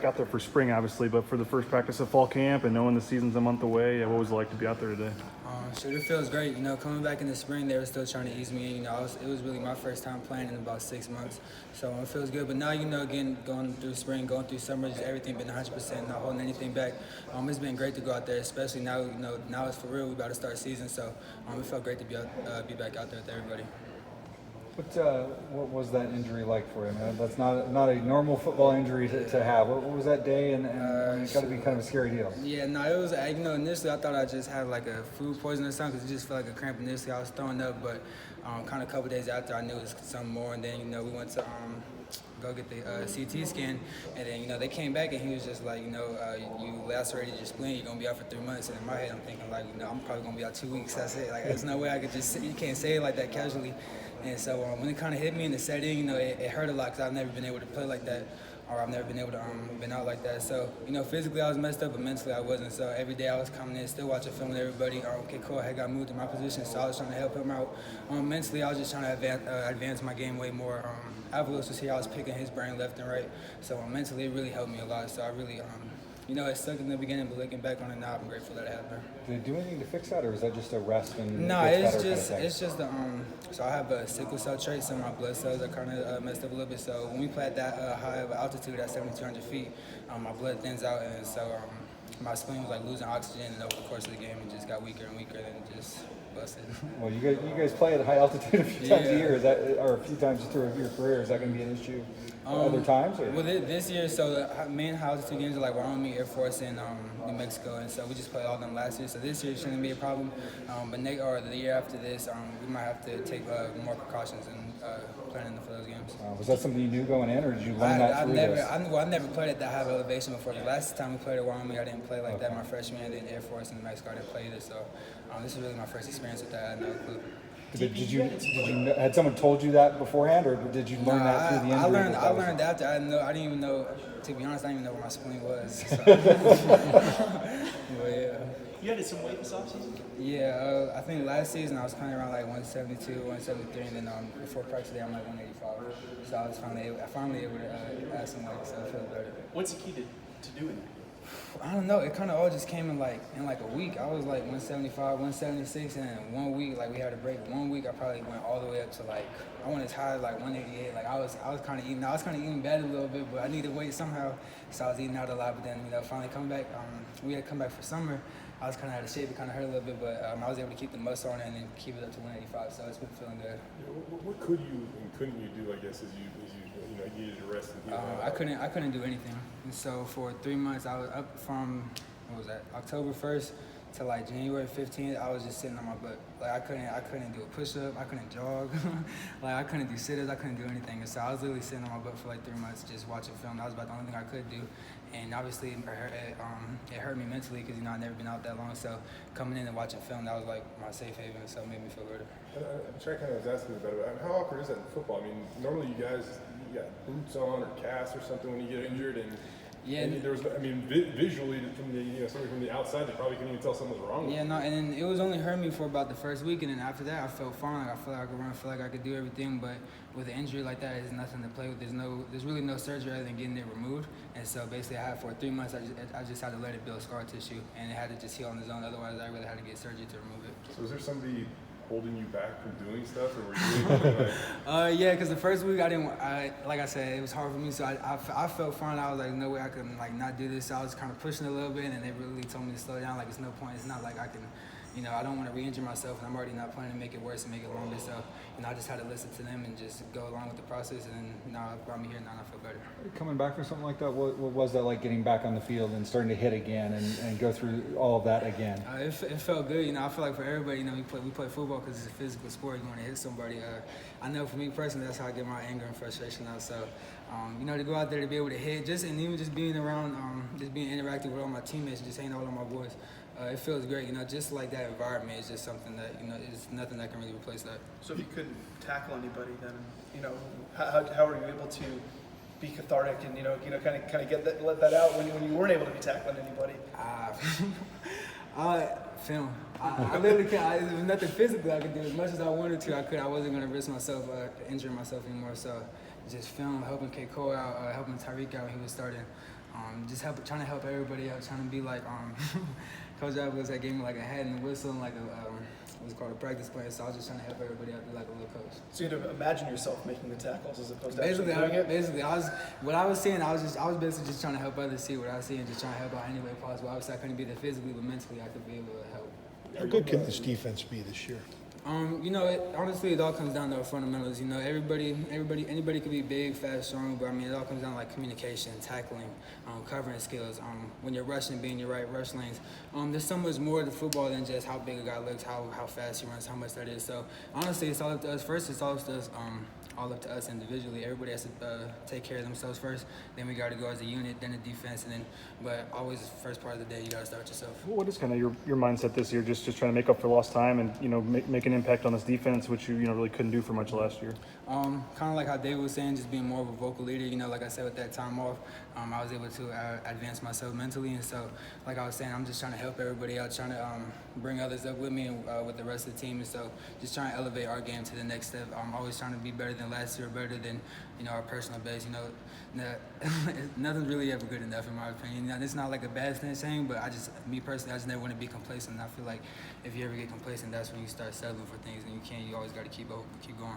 got there for spring, obviously, but for the first practice of fall camp and knowing the season's a month away, what was it like to be out there today? Sure, it feels great. Coming back in the spring, they were still trying to ease me in. It was really my first time playing in about 6 months, so it feels good. But now, again, going through spring, going through summer, just everything been 100%, not holding anything back. It's been great to go out there, especially now. Now it's for real. We about to start season, so it felt great to be back out there with everybody. What was that injury like for you, man? That's not a normal football injury to have. What was that day? And it's got to be kind of a scary deal. Yeah, no, it was. Initially I thought I just had like a food poisoning or something because it just felt like a cramp initially. I was throwing up, but kind of a couple days after I knew it was something more. And then we went to go get the CT scan, and then they came back and he was just like, you lacerated your spleen, you're gonna be out for 3 months. And in my head I'm thinking like, I'm probably gonna be out 2 weeks. That's it. Like there's no way I could just you can't say it like that casually. And so when it kind of hit me in the setting, it hurt a lot because I've never been able to play like that, or I've never been able to been out like that. So physically I was messed up, but mentally I wasn't. So every day I was coming in, still watching film with everybody. Cole had got moved to my position, so I was trying to help him out. Mentally I was just trying to advance my game way more. Avalos was here, I was picking his brain left and right. So mentally it really helped me a lot. So I really it sucked in the beginning, but looking back on it now, I'm grateful that it happened. Did it do anything to fix that, or was that just a rest and? No, it's just the so I have a sickle cell trait, so my blood cells are kind of messed up a little bit. So when we play at that high of altitude, at 7,200 feet, my blood thins out, and so my spleen was like losing oxygen, and over the course of the game, it just got weaker and weaker, and just busted. Well, you guys play at high altitude a few times a year. Or a few times through your career? Is that going to be an issue other times? Or? Well, this year, so the main high altitude games are like Wyoming, Air Force, and New Mexico, and so we just played all of them last year. So this year shouldn't be a problem. But the year after this, we might have to take more precautions and planning for those games. Was that something you knew going in, or did you learn that through this? I never played at that high of elevation before. The last time we played at Wyoming, I didn't play like that my freshman year. Then Air Force and New Mexico, I didn't play either. So this is really my first experience with that. I had no clue. Did you had someone told you that beforehand, or did you learn that through the injury? I learned after. I didn't even know. To be honest, I didn't even know where my spleen was. So. But yeah. You added some weight this offseason? Yeah, I think last season I was kind of around like 172, 173, and then before practice day I'm like 185. So I was finally able to add some weight, so I feel better. What's the key to doing that? I don't know. It kind of all just came in like a week. I was like 175, 176, and in 1 week, like we had a break. 1 week, I probably went all the way up to like I went as high as like 188. Like I was kind of eating. I was kind of eating bad a little bit, but I needed weight somehow, so I was eating out a lot. But then finally coming back. We had come back for summer. I was kind of out of shape. It kind of hurt a little bit, but I was able to keep the muscle on it and then keep it up to 185. So it's been feeling good. What could you and couldn't you do? I guess as you needed to rest and heal. I couldn't do anything. And so for 3 months, I was up from October 1st to like January 15th. I was just sitting on my butt. Like I couldn't do a push-up. I couldn't jog. Like I couldn't do sit-ups. I couldn't do anything. And so I was literally sitting on my butt for like 3 months, just watching film. That was about the only thing I could do. And obviously it hurt me mentally because I'd never been out that long. So coming in and watching film, that was like my safe haven. So it made me feel better. Trey kind of was asking about it. How awkward is that in football? I mean, normally you got boots on or casts or something when you get injured, and there was. I mean, visually from the somebody from the outside, they probably couldn't even tell something was wrong. Yeah, no, and then it was only hurt me for about the first week, and then after that, I felt fine. Like I felt like I could run, I felt like I could do everything. But with an injury like that, there's nothing to play with. There's really no surgery other than getting it removed. And so basically, I had for 3 months, I just had to let it build scar tissue, and it had to just heal on its own. Otherwise, I really had to get surgery to remove it. So is there somebody holding you back from doing stuff, or were you doing like? Yeah, because the first week like I said, it was hard for me, so I felt fine. I was like, no way I could like not do this. So I was kind of pushing a little bit, and they really told me to slow down. Like it's no point. It's not like I can, I don't want to re-injure myself, and I'm already not planning to make it worse and make it longer. So, I just had to listen to them and just go along with the process. And now it brought me here. Now I feel better. Coming back from something like that, what was that like getting back on the field and starting to hit again and go through all of that again? It felt good. I feel like for everybody, we play football because it's a physical sport. You want to hit somebody. I know for me personally, that's how I get my anger and frustration out. So, to go out there to be able to hit, and even just being around, just being interactive with all my teammates, just hanging out with all my boys. It feels great, just like that environment is just something that, it's nothing that can really replace that. So if you couldn't tackle anybody, then, how were you able to be cathartic and, kind of let that out when you weren't able to be tackling anybody? Film. I literally can't. There was nothing physically I could do. As much as I wanted to, I wasn't going to risk myself injuring myself anymore. So just film, helping K. Cole out, helping Tyreek out when he was starting. trying to help everybody out, trying to be like Coach Evans that gave me like a hat and a whistle and like what's called a practice plan. So I was just trying to help everybody out, be like a little coach. So you had to imagine yourself making the tackles as opposed to Basically, actually doing it? what I was seeing, I was basically just trying to help others see what I see and just trying to help out any way possible. Obviously, I couldn't be there physically, but mentally, I could be able to help. How good can this defense be this year? Honestly, it all comes down to our fundamentals. Anybody could be big, fast, strong, but I mean, it all comes down to like communication, tackling, covering skills. When you're rushing, being in your right rush lanes. There's so much more to football than just how big a guy looks, how fast he runs, how much that is. So honestly, it's all up to us. First, it's all up to us individually. Everybody has to take care of themselves first. Then we got to go as a unit, then the defense, and then. But always, the first part of the day, you got to start with yourself. What is kind of your mindset this year? Just trying to make up for lost time and make an impact on this defense, which you really couldn't do for much last year. Kind of like how David was saying, just being more of a vocal leader. Like I said, with that time off, I was able to advance myself mentally, and so like I was saying, I'm just trying to help everybody out, trying to bring others up with me and with the rest of the team, and so just trying to elevate our game to the next step. I'm always trying to be better than last year, better than our personal best. Nothing's really ever good enough in my opinion. It's not like a bad thing saying, but me personally, I just never want to be complacent. I feel like if you ever get complacent, that's when you start settling for things, and you always got to keep going.